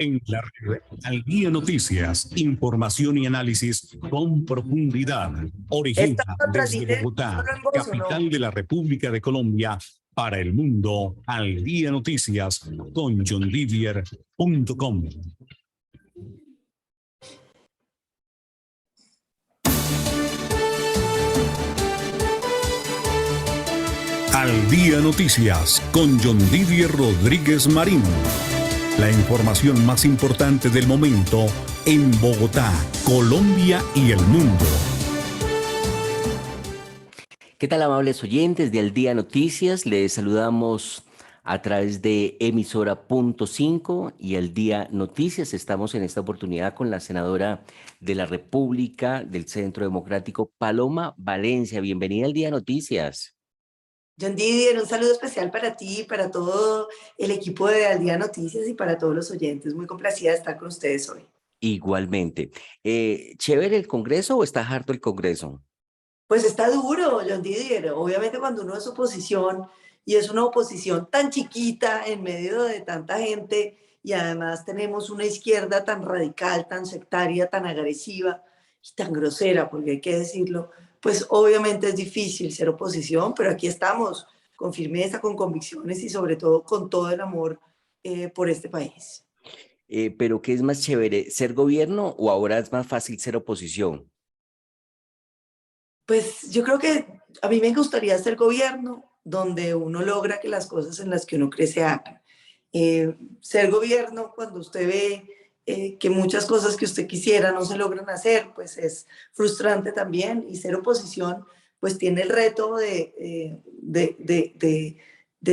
En la red, Al Día Noticias, información y análisis con profundidad. Origina Esta otra desde líder, Bogotá, solo en voz o no. capital de la República de Colombia, para el mundo, Al Día Noticias con johndidier.com. Al Día Noticias con John Didier Rodríguez Marín. La información más importante del momento en Bogotá, Colombia y el mundo. ¿Qué tal, amables oyentes de Al Día Noticias? Les saludamos a través de emisora Punto 5 y Al Día Noticias. Estamos en esta oportunidad con la senadora de la República del Centro Democrático, Paloma Valencia. Bienvenida al Día Noticias. John Didier, un saludo especial para ti, para todo el equipo de Al Día Noticias y para todos los oyentes. Muy complacida de estar con ustedes hoy. Igualmente. ¿Chévere el Congreso o está harto el Congreso? Pues está duro, John Didier. Obviamente cuando uno es oposición y es una oposición tan chiquita en medio de tanta gente y además tenemos una izquierda tan radical, tan sectaria, tan agresiva y tan grosera, porque hay que decirlo, pues obviamente es difícil ser oposición, pero aquí estamos con firmeza, con convicciones y sobre todo con todo el amor por este país. ¿Pero qué es más chévere, ser gobierno o ahora es más fácil ser oposición? Pues yo creo que a mí me gustaría ser gobierno donde uno logra que las cosas en las que uno cree se hagan. Ser gobierno cuando usted ve que muchas cosas que usted quisiera no se logran hacer, pues es frustrante también. Y ser oposición, pues tiene el reto de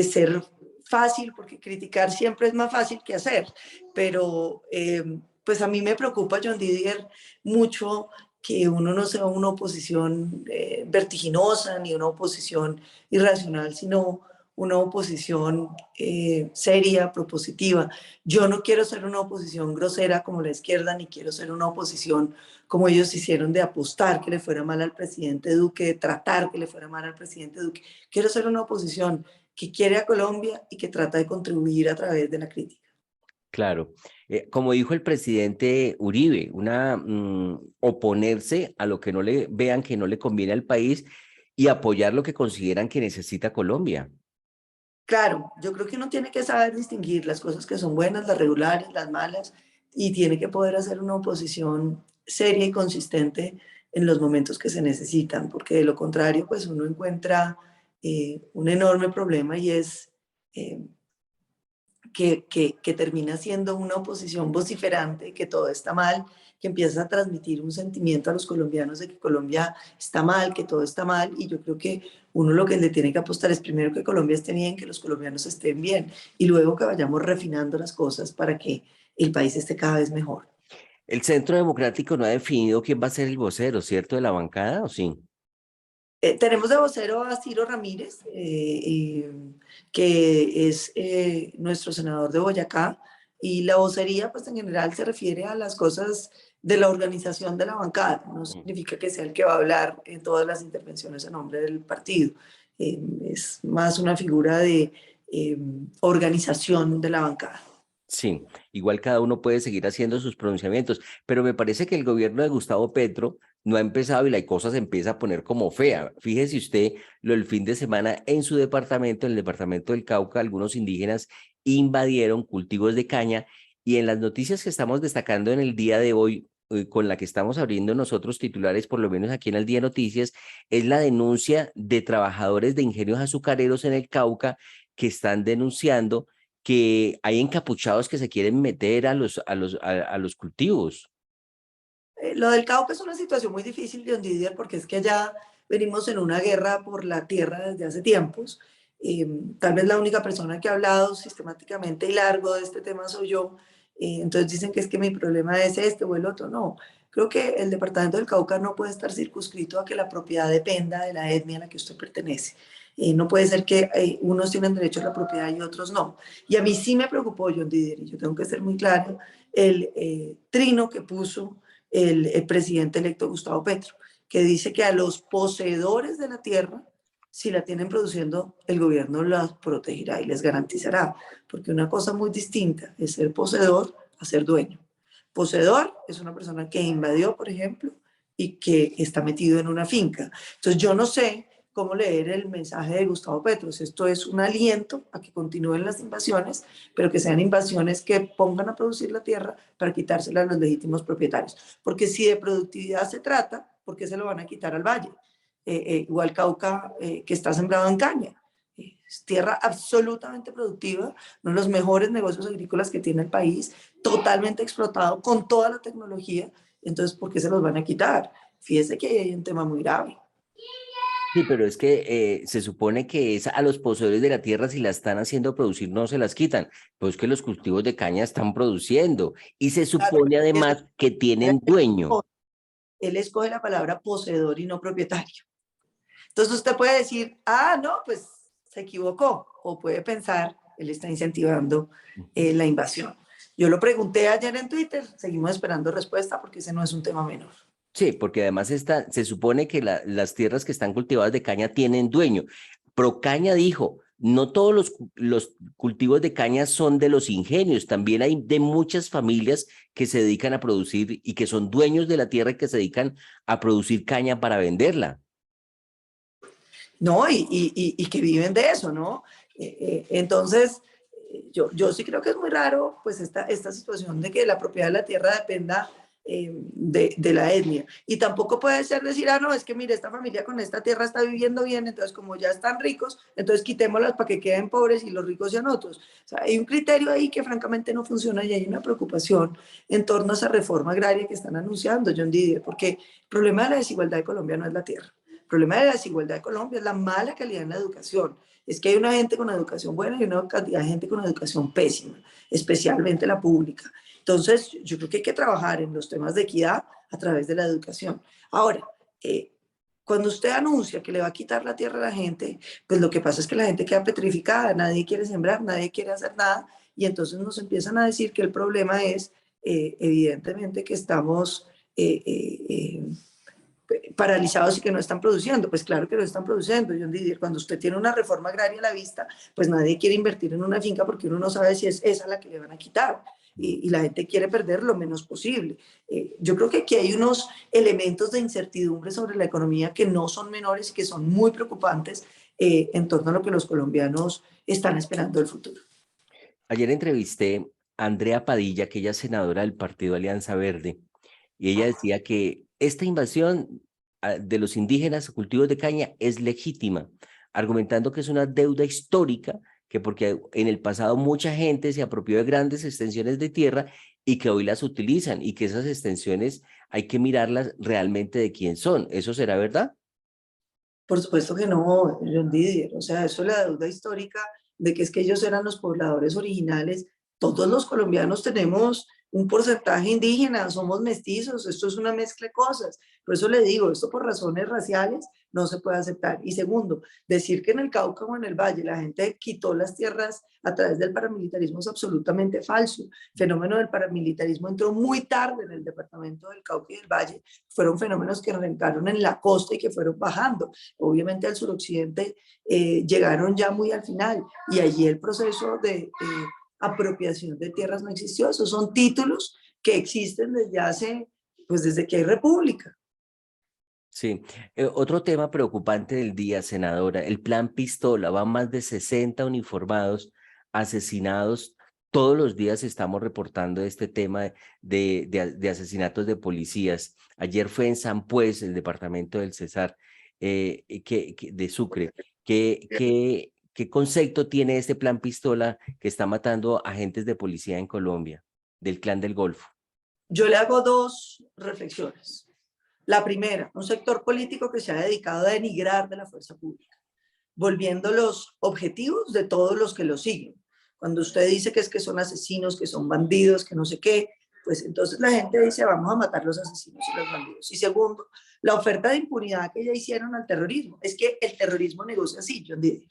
ser fácil, porque criticar siempre es más fácil que hacer. Pero pues a mí me preocupa, John Didier, mucho que uno no sea una oposición vertiginosa ni una oposición irracional, sino una oposición seria, propositiva. Yo no quiero ser una oposición grosera como la izquierda, ni quiero ser una oposición como ellos hicieron de apostar que le fuera mal al presidente Duque, de tratar que le fuera mal al presidente Duque. Quiero ser una oposición que quiere a Colombia y que trata de contribuir a través de la crítica. Claro, como dijo el presidente Uribe, oponerse a lo que no le vean que no le conviene al país y apoyar lo que consideran que necesita Colombia. Claro, yo creo que uno tiene que saber distinguir las cosas que son buenas, las regulares, las malas, y tiene que poder hacer una oposición seria y consistente en los momentos que se necesitan, porque de lo contrario, pues uno encuentra un enorme problema y es eh, que termina siendo una oposición vociferante, que todo está mal, que empieza a transmitir un sentimiento a los colombianos de que Colombia está mal, que todo está mal, y yo creo que uno lo que le tiene que apostar es primero que Colombia esté bien, que los colombianos estén bien, y luego que vayamos refinando las cosas para que el país esté cada vez mejor. El Centro Democrático no ha definido quién va a ser el vocero, ¿cierto? ¿De la bancada o sí? Tenemos de vocero a Ciro Ramírez, que es nuestro senador de Boyacá, y la vocería, pues en general se refiere a las cosas de la organización de la bancada, no significa que sea el que va a hablar en todas las intervenciones a nombre del partido, es más una figura de organización de la bancada. Sí, igual cada uno puede seguir haciendo sus pronunciamientos, pero me parece que el gobierno de Gustavo Petro no ha empezado y la cosa se empieza a poner como fea. Fíjese usted, lo del fin de semana en su departamento, en el departamento del Cauca, algunos indígenas invadieron cultivos de caña y en las noticias que estamos destacando en el día de hoy, con la que estamos abriendo nosotros titulares, por lo menos aquí en el Día Noticias, es la denuncia de trabajadores de ingenios azucareros en el Cauca que están denunciando que hay encapuchados que se quieren meter a los cultivos. Lo del Cauca es una situación muy difícil, John Didier, porque es que allá venimos en una guerra por la tierra desde hace tiempos. Tal vez la única persona que ha hablado sistemáticamente y largo de este tema soy yo. Entonces dicen que es que mi problema es este o el otro. No, creo que el departamento del Cauca no puede estar circunscrito a que la propiedad dependa de la etnia a la que usted pertenece. No puede ser que unos tienen derecho a la propiedad y otros no. Y a mí sí me preocupó, John Didier, y yo tengo que ser muy claro, el trino que puso el presidente electo Gustavo Petro, que dice que a los poseedores de la tierra, si la tienen produciendo, el gobierno las protegerá y les garantizará, porque una cosa muy distinta es ser poseedor a ser dueño. Poseedor es una persona que invadió, por ejemplo, y que está metido en una finca. Entonces yo no sé cómo leer el mensaje de Gustavo Petro. Esto es un aliento a que continúen las invasiones, pero que sean invasiones que pongan a producir la tierra para quitársela a los legítimos propietarios. Porque si de productividad se trata, ¿por qué se lo van a quitar al valle? O al Cauca, que está sembrado en caña. Es tierra absolutamente productiva, uno de los mejores negocios agrícolas que tiene el país, totalmente explotado con toda la tecnología. Entonces, ¿por qué se los van a quitar? Fíjese que hay un tema muy grave. Sí, pero es que se supone que es a los poseedores de la tierra, si la están haciendo producir, no se las quitan. Pues que los cultivos de caña están produciendo. Y se Claro, supone además que tienen dueño. él escoge la palabra poseedor y no propietario. Entonces usted puede decir, ah, no, pues se equivocó. O puede pensar, él está incentivando la invasión. Yo lo pregunté ayer en Twitter, seguimos esperando respuesta porque ese no es un tema menor. Sí, porque además se supone que las tierras que están cultivadas de caña tienen dueño. Procaña dijo, no todos los cultivos de caña son de los ingenios, también hay de muchas familias que se dedican a producir y que son dueños de la tierra y que se dedican a producir caña para venderla. ¿No? Y que viven de eso, ¿no? Entonces, yo sí creo que es muy raro, pues, esta situación de que la propiedad de la tierra dependa de la etnia. Y tampoco puede ser decir, ah, no, es que mire, esta familia con esta tierra está viviendo bien, entonces como ya están ricos, entonces quitémoslas para que queden pobres y los ricos sean otros. O sea, hay un criterio ahí que francamente no funciona y hay una preocupación en torno a esa reforma agraria que están anunciando, John Didier, porque el problema de la desigualdad de Colombia no es la tierra. El problema de la desigualdad de Colombia es la mala calidad en la educación. Es que hay una gente con educación buena y una cantidad de gente con educación pésima, especialmente la pública. Entonces, yo creo que hay que trabajar en los temas de equidad a través de la educación. Ahora, cuando usted anuncia que le va a quitar la tierra a la gente, pues lo que pasa es que la gente queda petrificada, nadie quiere sembrar, nadie quiere hacer nada, y entonces nos empiezan a decir que el problema es, evidentemente, que estamos paralizados y que no están produciendo. Pues claro que no están produciendo, John Didier. Cuando usted tiene una reforma agraria a la vista, pues nadie quiere invertir en una finca porque uno no sabe si es esa la que le van a quitar. Y la gente quiere perder lo menos posible. Yo creo que aquí hay unos elementos de incertidumbre sobre la economía que no son menores y que son muy preocupantes en torno a lo que los colombianos están esperando del futuro. Ayer entrevisté a Andrea Padilla, que ella es senadora del Partido Alianza Verde, y ella decía que esta invasión de los indígenas a cultivos de caña es legítima, argumentando que es una deuda histórica, que porque en el pasado mucha gente se apropió de grandes extensiones de tierra y que hoy las utilizan, y que esas extensiones hay que mirarlas realmente de quién son. ¿Eso será verdad? Por supuesto que no, John Didier. O sea, eso es la deuda histórica de que es que ellos eran los pobladores originales. Todos los colombianos tenemos un porcentaje indígena, somos mestizos, esto es una mezcla de cosas. Por eso le digo, esto por razones raciales no se puede aceptar. Y segundo, decir que en el Cauca o en el Valle la gente quitó las tierras a través del paramilitarismo es absolutamente falso. El fenómeno del paramilitarismo entró muy tarde en el departamento del Cauca y del Valle. Fueron fenómenos que arrancaron en la costa y que fueron bajando. Obviamente al suroccidente llegaron ya muy al final y allí el proceso de apropiación de tierras no existió. Esos son títulos que existen desde hace, pues desde que hay república. Sí. Otro tema preocupante del día, senadora, el plan Pistola. Van más de 60 uniformados asesinados. Todos los días estamos reportando este tema de asesinatos de policías. Ayer fue en San Pues, el departamento del Cesar, de Sucre. ¿Qué concepto tiene este plan Pistola que está matando agentes de policía en Colombia, del Clan del Golfo? Yo le hago dos reflexiones. La primera, un sector político que se ha dedicado a denigrar de la fuerza pública, volviendo los objetivos de todos los que lo siguen. Cuando usted dice que es que son asesinos, que son bandidos, que no sé qué, pues entonces la gente dice vamos a matar los asesinos y los bandidos. Y segundo, la oferta de impunidad que ya hicieron al terrorismo. Es que el terrorismo negocia así, John Didier.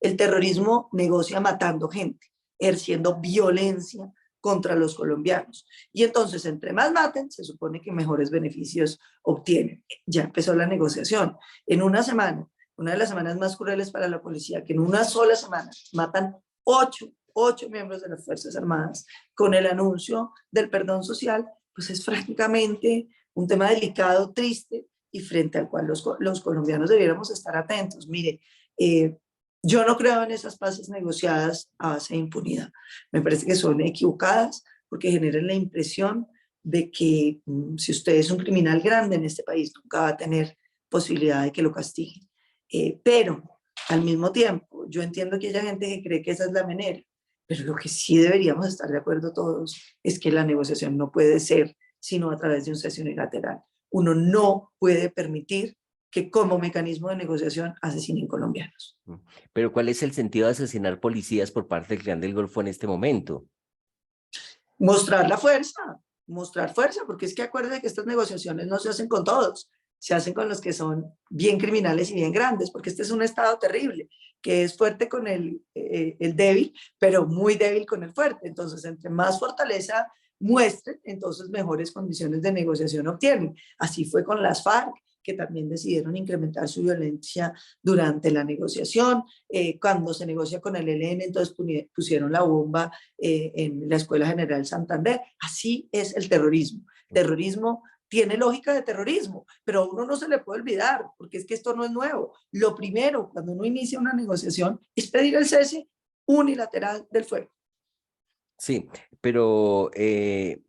El terrorismo negocia matando gente, ejerciendo violencia contra los colombianos. Y entonces, entre más maten, se supone que mejores beneficios obtienen. Ya empezó la negociación. En una semana, una de las semanas más crueles para la policía, que en una sola semana matan 8 8 miembros de las Fuerzas Armadas, con el anuncio del perdón social, pues es francamente un tema delicado, triste, y frente al cual los colombianos debiéramos estar atentos. Mire, yo no creo en esas paces negociadas a base de impunidad. Me parece que son equivocadas porque generan la impresión de que si usted es un criminal grande en este país, nunca va a tener posibilidad de que lo castiguen. Pero al mismo tiempo, yo entiendo que haya gente que cree que esa es la manera, pero lo que sí deberíamos estar de acuerdo todos es que la negociación no puede ser sino a través de un cese unilateral. Uno no puede permitir que como mecanismo de negociación asesinen colombianos. Pero ¿cuál es el sentido de asesinar policías por parte del Clan del Golfo en este momento? Mostrar fuerza, porque es que acuérdense que estas negociaciones no se hacen con todos, se hacen con los que son bien criminales y bien grandes, porque este es un estado terrible, que es fuerte con el débil, pero muy débil con el fuerte. Entonces, entre más fortaleza muestren, entonces mejores condiciones de negociación obtienen. Así fue con las FARC, que también decidieron incrementar su violencia durante la negociación. Cuando se negocia con el ELN, entonces pusieron la bomba en la Escuela General Santander. Así es el terrorismo. Terrorismo tiene lógica de terrorismo, pero a uno no se le puede olvidar, porque es que esto no es nuevo. Lo primero, cuando uno inicia una negociación, es pedir el cese unilateral del fuego. Sí, pero ese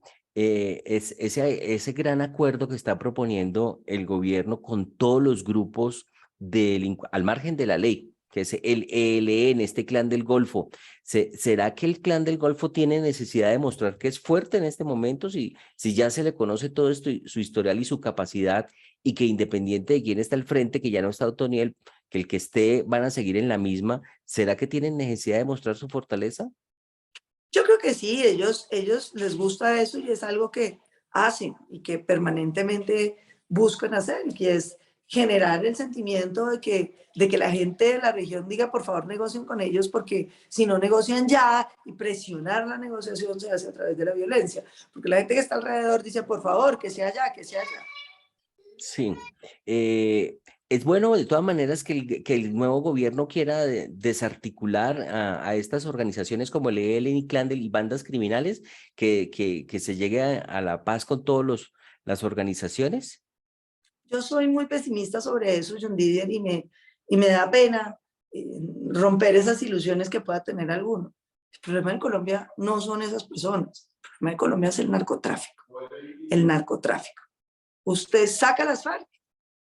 gran acuerdo que está proponiendo el gobierno con todos los grupos al margen de la ley, que es el ELN, este Clan del Golfo, ¿será que el Clan del Golfo tiene necesidad de mostrar que es fuerte en este momento, si ya se le conoce todo esto, su historial y su capacidad, y que independiente de quién está al frente, que ya no está Otoniel, que el que esté van a seguir en la misma, ¿será que tienen necesidad de mostrar su fortaleza? Yo creo que sí, ellos les gusta eso y es algo que hacen y que permanentemente buscan hacer, y que es generar el sentimiento de que la gente de la región diga, por favor, negocien con ellos, porque si no negocian ya, y presionar la negociación se hace a través de la violencia, porque la gente que está alrededor dice, por favor, que sea ya, que sea ya. Sí, es bueno de todas maneras que el nuevo gobierno quiera desarticular a estas organizaciones como el ELN y Clan y bandas criminales, que se llegue a la paz con todas las organizaciones. Yo soy muy pesimista sobre eso, John Didier, y me da pena romper esas ilusiones que pueda tener alguno. El problema en Colombia no son esas personas, el problema en Colombia es el narcotráfico. El narcotráfico. Usted saca las FARC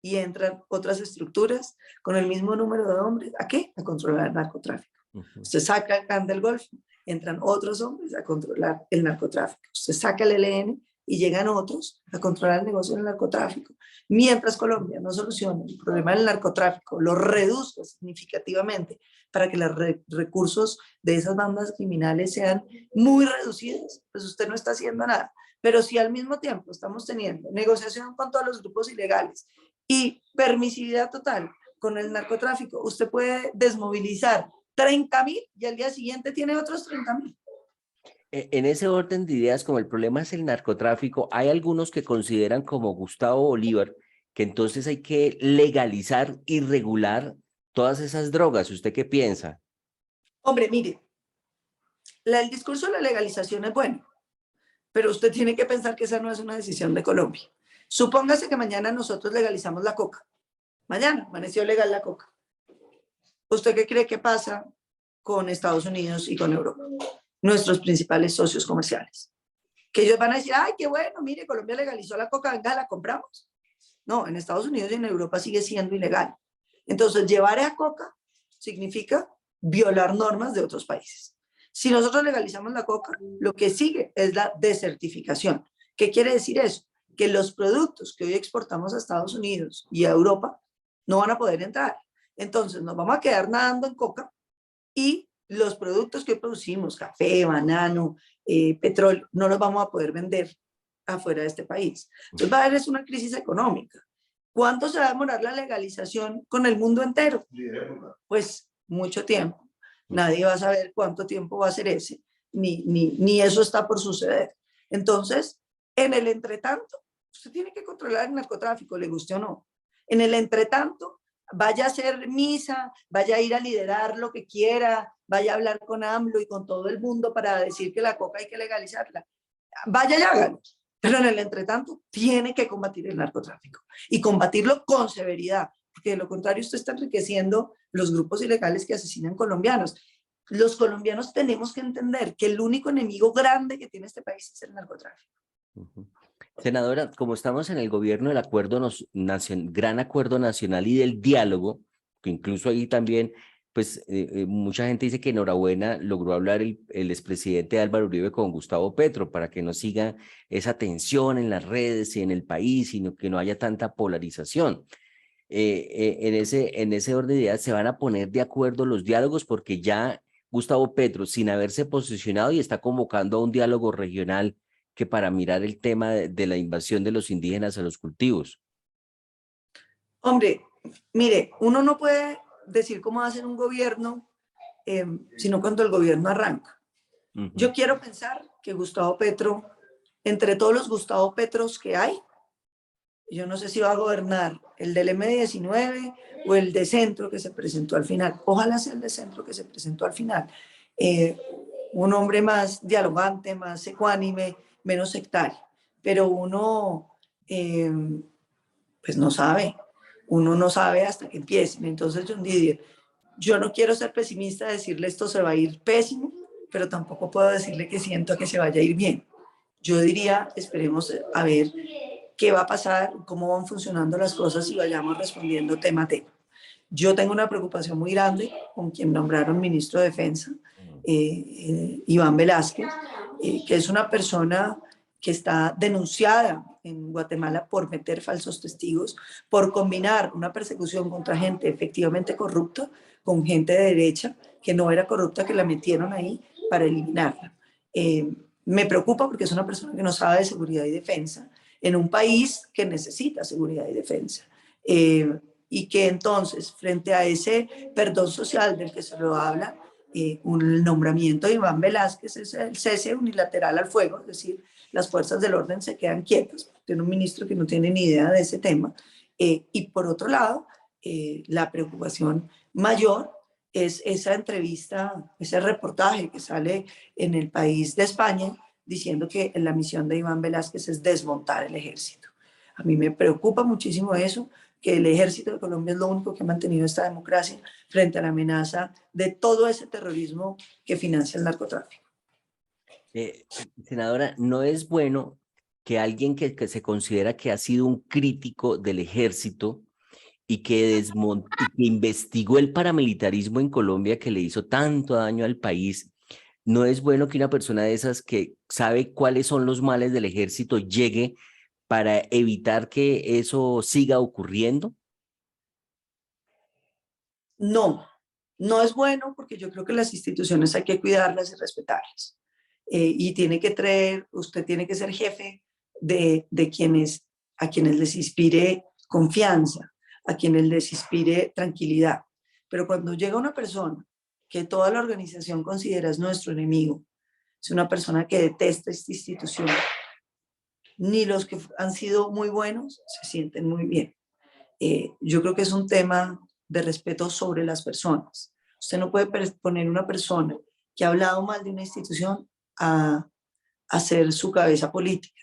y entran otras estructuras con el mismo número de hombres. ¿A qué? A controlar el narcotráfico. Usted saca el Clan del Golfo, entran otros hombres a controlar el narcotráfico. Usted saca el ELN y llegan otros a controlar el negocio del narcotráfico. Mientras Colombia no solucione el problema del narcotráfico, lo reduzca significativamente para que los recursos de esas bandas criminales sean muy reducidos, pues usted no está haciendo nada. Pero si al mismo tiempo estamos teniendo negociación con todos los grupos ilegales y permisividad total con el narcotráfico, usted puede desmovilizar 30.000 y al día siguiente tiene otros 30.000. En ese orden de ideas, como el problema es el narcotráfico, hay algunos que consideran como Gustavo Bolívar que entonces hay que legalizar y regular todas esas drogas. ¿Usted qué piensa? Hombre, mire, el discurso de la legalización es bueno, pero usted tiene que pensar que esa no es una decisión de Colombia. Supóngase que mañana nosotros legalizamos la coca. Mañana amaneció legal la coca. ¿Usted qué cree que pasa con Estados Unidos y con Europa? Nuestros principales socios comerciales. Que ellos van a decir, ay, qué bueno, mire, Colombia legalizó la coca, venga, la compramos. No, en Estados Unidos y en Europa sigue siendo ilegal. Entonces, llevar a coca significa violar normas de otros países. Si nosotros legalizamos la coca, lo que sigue es la desertificación. ¿Qué quiere decir eso? Que los productos que hoy exportamos a Estados Unidos y a Europa no van a poder entrar. Entonces, nos vamos a quedar nadando en coca y los productos que producimos, café, banano, petróleo, no los vamos a poder vender afuera de este país. Entonces va a haber una crisis económica. ¿Cuánto se va a demorar la legalización con el mundo entero? Pues mucho tiempo. Nadie va a saber cuánto tiempo va a ser ese, ni eso está por suceder. Entonces, en el entretanto, usted tiene que controlar el narcotráfico, le guste o no. En el entretanto, vaya a hacer misa, vaya a ir a liderar lo que quiera, vaya a hablar con AMLO y con todo el mundo para decir que la coca hay que legalizarla. Vaya y hágalo. Pero en el entretanto tiene que combatir el narcotráfico y combatirlo con severidad, porque de lo contrario usted está enriqueciendo los grupos ilegales que asesinan colombianos. Los colombianos tenemos que entender que el único enemigo grande que tiene este país es el narcotráfico. Senadora, como estamos en el gobierno del gran acuerdo nacional y del diálogo, que incluso ahí también, pues mucha gente dice que enhorabuena logró hablar el expresidente Álvaro Uribe con Gustavo Petro para que no siga esa tensión en las redes y en el país, sino que no haya tanta polarización. En ese orden de ideas se van a poner de acuerdo los diálogos porque ya Gustavo Petro, sin haberse posicionado y está convocando a un diálogo regional que para mirar el tema de la invasión de los indígenas a los cultivos. Hombre, mire, uno no puede decir cómo hacer un gobierno, sino cuando el gobierno arranca. Yo quiero pensar que Gustavo Petro, entre todos los Gustavo Petros que hay, yo no sé si va a gobernar el del M19 o el de centro que se presentó al final. Ojalá sea el de centro que se presentó al final. Un hombre más dialogante, más ecuánime, menos sectario. Pero uno, pues no sabe. Uno no sabe hasta que empiecen. Entonces, John Didier, yo no quiero ser pesimista, decirle esto se va a ir pésimo, pero tampoco puedo decirle que siento que se vaya a ir bien. Yo diría, esperemos a ver qué va a pasar, cómo van funcionando las cosas y vayamos respondiendo tema a tema. Yo tengo una preocupación muy grande con quien nombraron ministro de Defensa, Iván Velásquez, que es una persona que está denunciada en Guatemala por meter falsos testigos, por combinar una persecución contra gente efectivamente corrupta con gente de derecha que no era corrupta, que la metieron ahí para eliminarla. Me preocupa porque es una persona que no sabe de seguridad y defensa en un país que necesita seguridad y defensa. Y que entonces, frente a ese perdón social del que se lo habla, un nombramiento de Iván Velásquez es el cese unilateral al fuego, es decir, las fuerzas del orden se quedan quietas, tiene un ministro que no tiene ni idea de ese tema. Y por otro lado, la preocupación mayor es esa entrevista, ese reportaje que sale en El País de España, diciendo que la misión de Iván Velásquez es desmontar el ejército. A mí me preocupa muchísimo eso, que el ejército de Colombia es lo único que ha mantenido esta democracia frente a la amenaza de todo ese terrorismo que financia el narcotráfico. Senadora, ¿no es bueno que alguien que se considera que ha sido un crítico del ejército y que investigó el paramilitarismo en Colombia que le hizo tanto daño al país, no es bueno que una persona de esas que sabe cuáles son los males del ejército llegue para evitar que eso siga ocurriendo? No, no es bueno porque yo creo que las instituciones hay que cuidarlas y respetarlas. Y tiene que usted tiene que ser jefe de a quienes les inspire confianza, a quienes les inspire tranquilidad. Pero cuando llega una persona que toda la organización considera es nuestro enemigo, es una persona que detesta esta institución, ni los que han sido muy buenos se sienten muy bien. Yo creo que es un tema de respeto sobre las personas. Usted no puede poner una persona que ha hablado mal de una institución a hacer su cabeza política.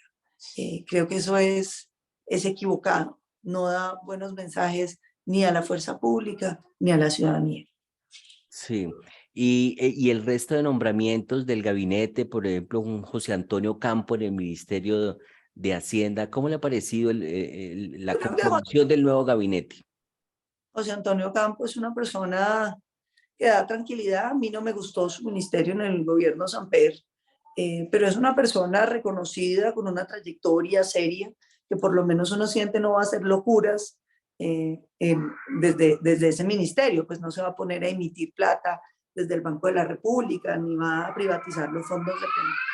Creo que eso es equivocado. No da buenos mensajes ni a la fuerza pública ni a la ciudadanía. Sí, y el resto de nombramientos del gabinete, por ejemplo, un José Antonio Campo en el Ministerio de Hacienda, ¿cómo le ha parecido la composición del nuevo gabinete? José Antonio Campo es una persona que da tranquilidad. A mí no me gustó su ministerio en el gobierno Samper, pero es una persona reconocida, con una trayectoria seria, que por lo menos uno siente no va a hacer locuras desde ese ministerio, pues no se va a poner a emitir plata desde el Banco de la República, ni va a privatizar los fondos de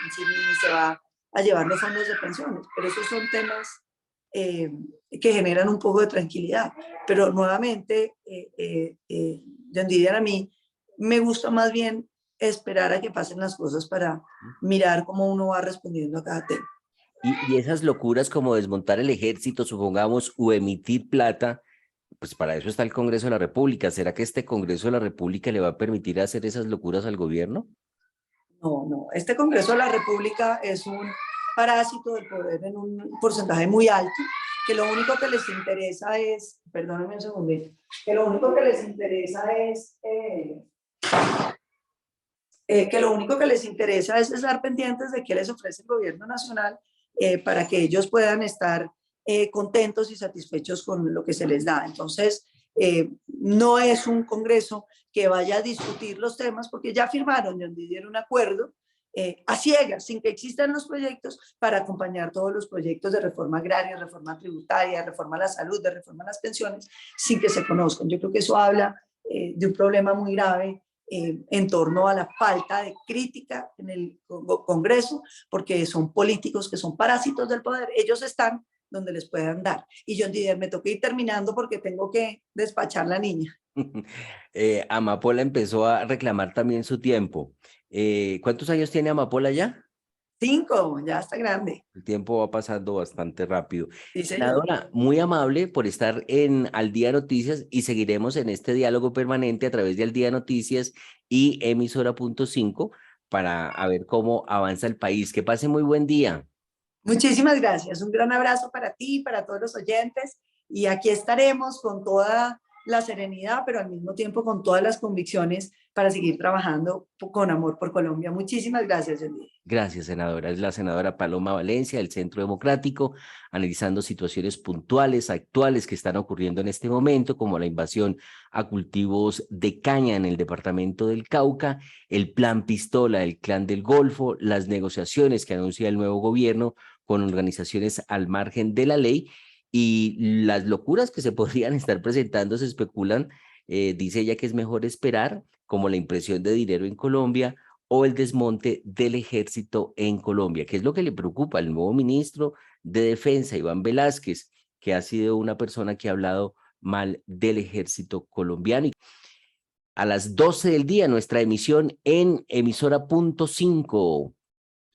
pensiones, ni se va a llevar los fondos de pensiones, pero esos son temas que generan un poco de tranquilidad. Pero nuevamente, John Didier, a mí me gusta más bien esperar a que pasen las cosas para mirar cómo uno va respondiendo a cada tema. Y esas locuras como desmontar el ejército, supongamos, o emitir plata, pues para eso está el Congreso de la República. ¿Será que este Congreso de la República le va a permitir hacer esas locuras al gobierno? No, no. Este Congreso de la República es un parásito del poder en un porcentaje muy alto, que lo único que les interesa es, perdónenme un segundito, que lo único que les interesa es, estar pendientes de qué les ofrece el gobierno nacional para que ellos puedan estar contentos y satisfechos con lo que se les da. Entonces, no es un Congreso que vaya a discutir los temas, porque ya firmaron John Didier un acuerdo a ciegas, sin que existan los proyectos, para acompañar todos los proyectos de reforma agraria, reforma tributaria, reforma a la salud, de reforma a las pensiones, sin que se conozcan. Yo creo que eso habla de un problema muy grave en torno a la falta de crítica en el Congreso, porque son políticos que son parásitos del poder. Ellos están donde les puedan dar. Y John Didier, me toca ir terminando porque tengo que despachar la niña. Amapola empezó a reclamar también su tiempo. ¿Cuántos años tiene Amapola ya? 5, ya está grande. El tiempo va pasando bastante rápido. Sí, señor. Senadora, muy amable por estar Al Día Noticias, y seguiremos en este diálogo permanente a través de Al Día Noticias y Emisora.5 para ver cómo avanza el país. Que pase muy buen día. Muchísimas gracias. Un gran abrazo para ti, para todos los oyentes. Y aquí estaremos con toda la serenidad, pero al mismo tiempo con todas las convicciones para seguir trabajando con amor por Colombia. Muchísimas gracias, Jenny. Gracias, senadora. Es la senadora Paloma Valencia del Centro Democrático, analizando situaciones puntuales, actuales que están ocurriendo en este momento, como la invasión a cultivos de caña en el departamento del Cauca, el plan Pistola del Clan del Golfo, las negociaciones que anuncia el nuevo gobierno con organizaciones al margen de la ley y las locuras que se podrían estar presentando. Se especulan, dice ella, que es mejor esperar, como la impresión de dinero en Colombia o el desmonte del ejército en Colombia, que es lo que le preocupa al nuevo ministro de Defensa, Iván Velázquez, que ha sido una persona que ha hablado mal del ejército colombiano. A las 12 del día, nuestra emisión en Emisora.5,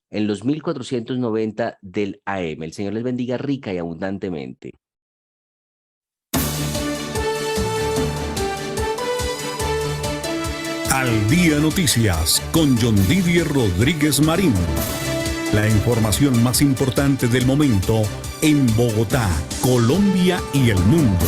en los 1490 del AM. El Señor les bendiga rica y abundantemente. Al Día Noticias, con John Didier Rodríguez Marín. La información más importante del momento en Bogotá, Colombia y el mundo.